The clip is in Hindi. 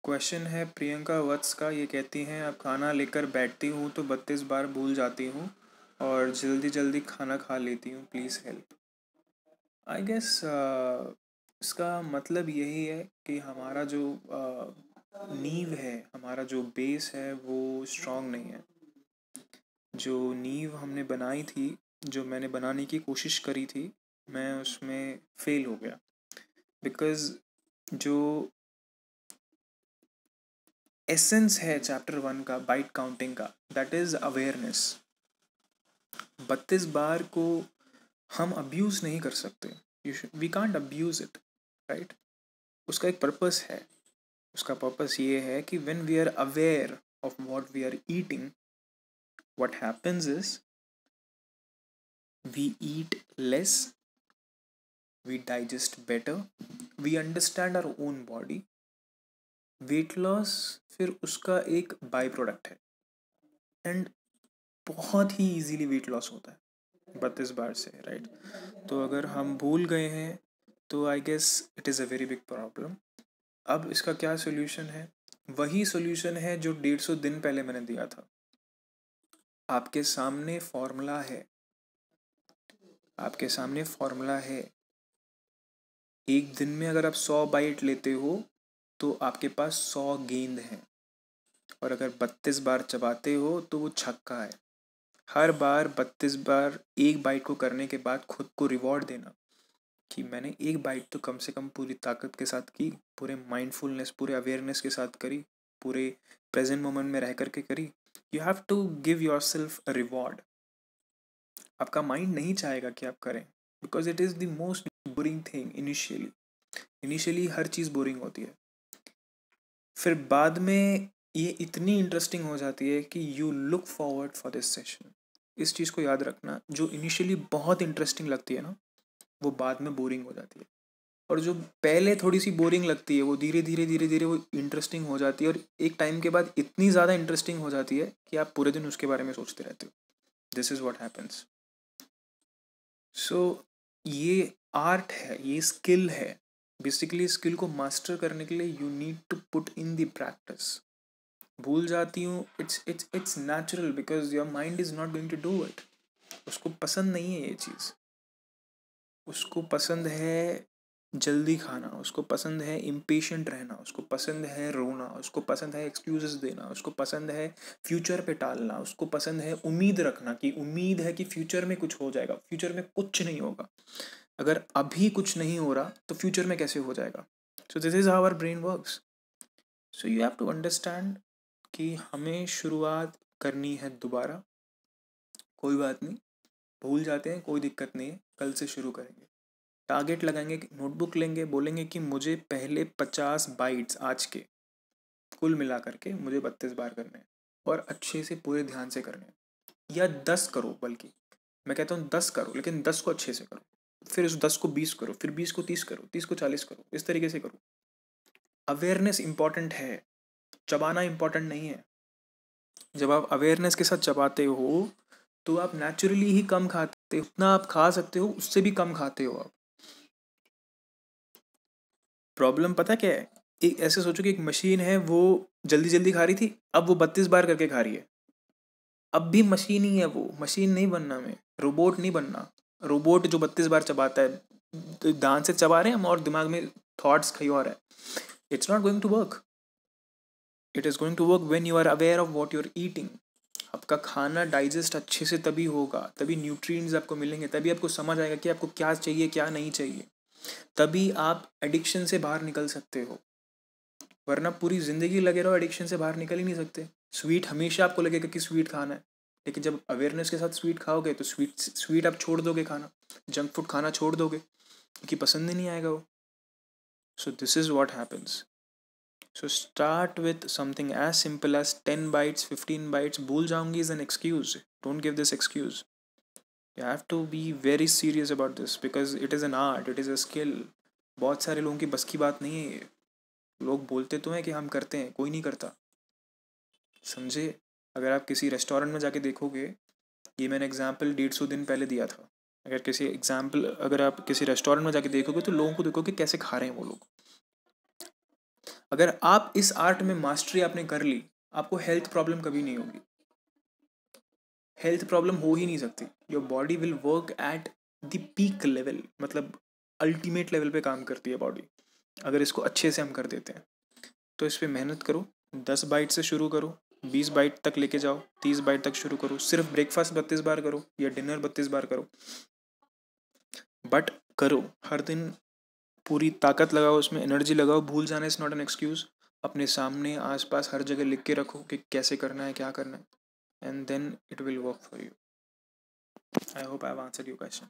क्वेश्चन है प्रियंका वत्स का। ये कहती हैं, अब खाना लेकर बैठती हूँ तो 32 बार भूल जाती हूँ और जल्दी जल्दी खाना खा लेती हूँ, प्लीज़ हेल्प। आई गेस इसका मतलब यही है कि हमारा जो नींव है, हमारा जो बेस है वो स्ट्रांग नहीं है। जो नींव हमने बनाई थी, जो मैंने बनाने की कोशिश करी थी, मैं उसमें फेल हो गया। बिकॉज़ जो एसेंस है चैप्टर 1 का, बाइट काउंटिंग का, दैट इज़ अवेयरनेस। 32 बार को हम अब्यूज़ नहीं कर सकते। We can't abuse it, right. उसका एक पर्पस है। उसका पर्पस ये है कि when we are aware of what we are eating, what happens is we eat less, we digest better, we understand our own body. Weight loss फिर उसका एक बाई प्रोडक्ट है एंड बहुत ही इजीली वेट लॉस होता है 32 बार से, राइट। तो अगर हम भूल गए हैं तो I guess it is a very big problem. अब इसका क्या सोल्यूशन है? वही सोल्यूशन है जो 150 दिन पहले मैंने दिया था। आपके सामने फॉर्मूला है, आपके सामने फॉर्मूला है। एक दिन में अगर आप 100 बाइट लेते हो तो आपके पास 100 गेंद हैं, और अगर 32 बार चबाते हो तो वो छक्का है। हर बार 32 बार एक बाइट को करने के बाद खुद को रिवॉर्ड देना कि मैंने एक बाइट तो कम से कम पूरी ताकत के साथ की, पूरे माइंडफुलनेस, पूरे अवेयरनेस के साथ करी, पूरे प्रेजेंट मोमेंट में रह करके करी। You have to give yourself a reward. आपका माइंड नहीं चाहेगा कि आप करें, because it is the most boring thing initially. Initially हर चीज़ बोरिंग होती है, फिर बाद में ये इतनी इंटरेस्टिंग हो जाती है कि you look forward for this session. इस चीज़ को याद रखना, जो इनिशियली बहुत इंटरेस्टिंग लगती है ना, वो बाद में बोरिंग हो जाती है। और जो पहले थोड़ी सी बोरिंग लगती है वो धीरे धीरे धीरे धीरे वो इंटरेस्टिंग हो जाती है, और एक टाइम के बाद इतनी ज़्यादा इंटरेस्टिंग हो जाती है कि आप पूरे दिन उसके बारे में सोचते रहते हो। This is what happens. So ये आर्ट है, ये स्किल है। बेसिकली स्किल को मास्टर करने के लिए you need to put in the practice. भूल जाती हूँ, it's natural, because your mind is not going to do it. उसको पसंद नहीं है ये चीज़। उसको पसंद है जल्दी खाना, उसको पसंद है इम्पेशेंट रहना, उसको पसंद है रोना, उसको पसंद है एक्सक्यूजेस देना, उसको पसंद है फ्यूचर पे टालना, उसको पसंद है उम्मीद रखना कि उम्मीद है कि फ्यूचर में कुछ हो जाएगा। फ्यूचर में कुछ नहीं होगा। अगर अभी कुछ नहीं हो रहा तो फ्यूचर में कैसे हो जाएगा? So this is how our brain works. So you have to understand कि हमें शुरुआत करनी है दोबारा। कोई बात नहीं, भूल जाते हैं, कोई दिक्कत नहीं है, कल से शुरू करेंगे। टारगेट लगाएंगे, नोटबुक लेंगे, बोलेंगे कि मुझे पहले 50 बाइट्स आज के कुल मिला करके मुझे 32 बार करने हैं, और अच्छे से पूरे ध्यान से करने हैं। या 10 करो, बल्कि मैं कहता हूँ 10 करो, लेकिन 10 को अच्छे से करो। फिर उस 10 को 20 करो, फिर 20 को 30 करो, 30 को 40 करो, इस तरीके से करो। अवेयरनेस इंपॉर्टेंट है, चबाना इंपॉर्टेंट नहीं है। जब आप अवेयरनेस के साथ चबाते हो तो आप नेचुरली ही कम खाते हो। उतना आप खा सकते हो, उससे भी कम खाते हो आप। प्रॉब्लम पता क्या है? एक ऐसे सोचो कि एक मशीन है, वो जल्दी जल्दी खा रही थी, अब वो 32 बार करके खा रही है। अब भी मशीन ही है वो, मशीन नहीं बनना, मैं रोबोट नहीं बनना। रोबोट जो 32 बार चबाता है, तो दांत से चबा रहे हैं हम और दिमाग में थॉट्स कहीं और है। It's not going to work. It is going to work when you are aware of what you are eating. आपका खाना डाइजेस्ट अच्छे से तभी होगा, तभी न्यूट्रिएंट्स आपको मिलेंगे, तभी आपको समझ आएगा कि आपको क्या चाहिए क्या नहीं चाहिए। तभी आप एडिक्शन से बाहर निकल सकते हो, वरना पूरी ज़िंदगी लगे रहो एडिक्शन से बाहर निकल ही नहीं सकते। स्वीट हमेशा आपको लगेगा कि स्वीट खाना है, लेकिन जब अवेयरनेस के साथ स्वीट खाओगे तो स्वीट आप छोड़ दोगे खाना, जंक फूड खाना छोड़ दोगे, क्योंकि पसंद ही नहीं आएगा वो। So this is what happens. So start with something as simple as 10 bites, 15 bites. भूल जाऊंगी is an excuse, don't give this excuse. You have to be very serious about this, because it is an art, it is a skill. बहुत सारे लोगों की बस की बात नहीं है ये। लोग बोलते तो हैं कि हम करते हैं, कोई नहीं करता, समझे। अगर आप किसी रेस्टोरेंट में जाके देखोगे, ये मैंने एग्जाम्पल 150 दिन पहले दिया था। अगर आप किसी रेस्टोरेंट में जाके देखोगे तो लोगों को देखोगे कैसे खा रहे हैं वो लोग। अगर आप इस आर्ट में मास्टरी आपने कर ली, आपको हेल्थ प्रॉब्लम कभी नहीं होगी, हेल्थ प्रॉब्लम हो ही नहीं सकती। Your body will work at the peak level, मतलब अल्टीमेट लेवल पे काम करती है बॉडी, अगर इसको अच्छे से हम कर देते हैं। तो इस पर मेहनत करो, 10 बाइट से शुरू करो, 20 बाइट तक लेके जाओ, 30 बाइट तक शुरू करो। सिर्फ ब्रेकफास्ट 32 बार करो या डिनर 32 बार करो, बट करो हर दिन, पूरी ताकत लगाओ उसमें, एनर्जी लगाओ। भूल जाना इज नॉट एन एक्सक्यूज। अपने सामने आसपास हर जगह लिख के रखो कि कैसे करना है, क्या करना है, and then it will work for you. I hope I have answered your question.